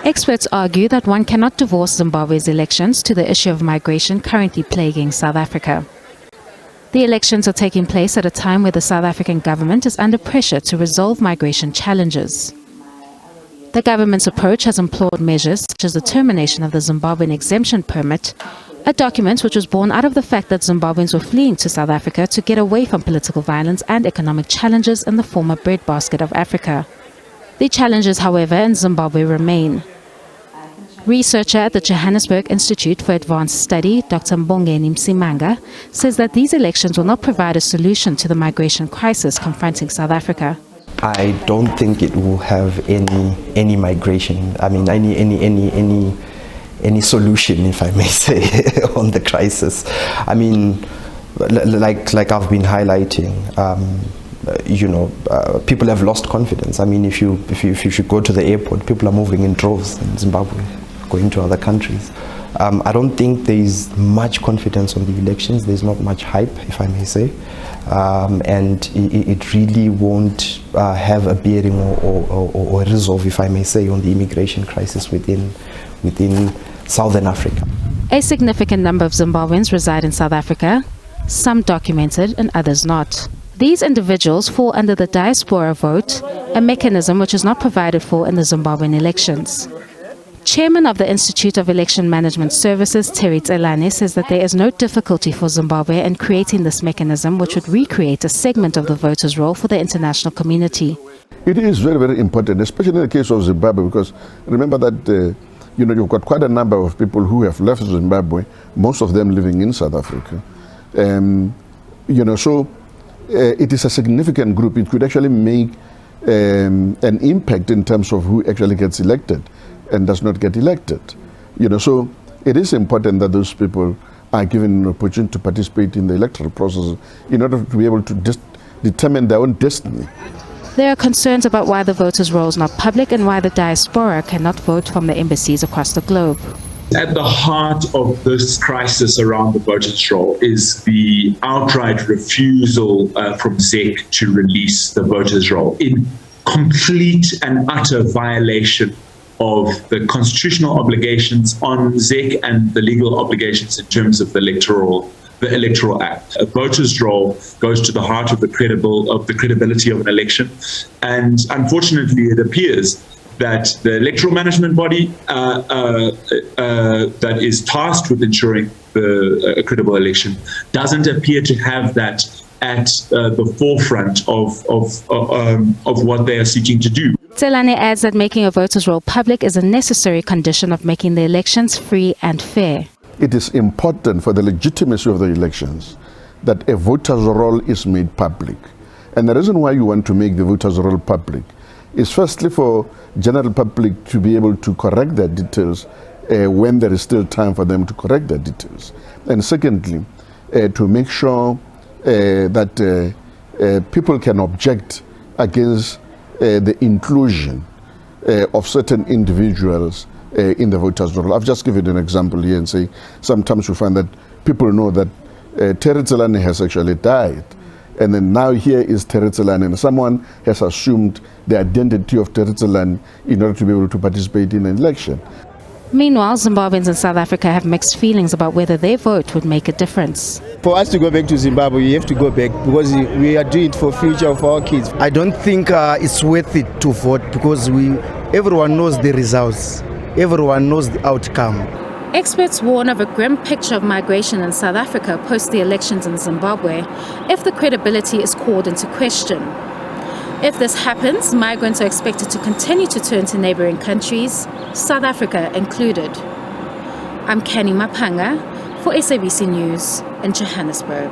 Experts argue that one cannot divorce Zimbabwe's elections to the issue of migration currently plaguing South Africa. The elections are taking place at a time where the South African government is under pressure to resolve migration challenges. The government's approach has implored measures such as the termination of the Zimbabwean exemption permit, a document which was born out of the fact that Zimbabweans were fleeing to South Africa to get away from political violence and economic challenges in the former breadbasket of Africa. The challenges, however, in Zimbabwe remain. Researcher at the Johannesburg Institute for Advanced Study, Dr. Canny Maphanga, says that these elections will not provide a solution to the migration crisis confronting South Africa. I don't think it will have any migration. I mean, any solution, if I may say, on the crisis. I mean, like I've been highlighting. People have lost confidence. I mean, if you should go to the airport, people are moving in droves in Zimbabwe, going to other countries. I don't think there is much confidence on the elections. There's not much hype, if I may say, and it really won't have a bearing or resolve, if I may say, on the immigration crisis within Southern Africa. A significant number of Zimbabweans reside in South Africa, some documented and others not. These individuals fall under the diaspora vote, a mechanism which is not provided for in the Zimbabwean elections. Chairman of the Institute of Election Management Services, Terry Tselane, says that there is no difficulty for Zimbabwe in creating this mechanism which would recreate a segment of the voters' roll for the international community. It is very, very important, especially in the case of Zimbabwe, because remember that you've got quite a number of people who have left Zimbabwe, most of them living in South Africa. It is a significant group. It could actually make an impact in terms of who actually gets elected and does not get elected. So it is important that those people are given an opportunity to participate in the electoral process in order to be able to determine their own destiny. There are concerns about why the voters' roll is not public and why the diaspora cannot vote from the embassies across the globe. At the heart of this crisis around the voters' roll is the outright refusal from ZEC to release the voters' roll in complete and utter violation of the constitutional obligations on ZEC and the legal obligations in terms of the Electoral Act. A voters' roll goes to the heart of the credibility of an election, and unfortunately, it appears that the electoral management body that is tasked with ensuring a credible election doesn't appear to have that at the forefront of what they are seeking to do. Tselane adds that making a voters' roll public is a necessary condition of making the elections free and fair. It is important for the legitimacy of the elections that a voters' roll is made public. And the reason why you want to make the voters' roll public is firstly for general public to be able to correct their details when there is still time for them to correct their details. And secondly, to make sure that people can object against the inclusion of certain individuals in the voters' roll. I've just given an example here and say sometimes you find that people know that Terry Tselane has actually died. And then now here is Terry Tselane, and someone has assumed the identity of Terry Tselane in order to be able to participate in an election. Meanwhile, Zimbabweans in South Africa have mixed feelings about whether their vote would make a difference. For us to go back to Zimbabwe, we have to go back because we are doing it for the future of our kids. I don't think it's worth it to vote because everyone knows the results. Everyone knows the outcome. Experts warn of a grim picture of migration in South Africa post the elections in Zimbabwe if the credibility is called into question. If this happens, migrants are expected to continue to turn to neighboring countries, South Africa included. I'm Canny Maphanga for SABC News in Johannesburg.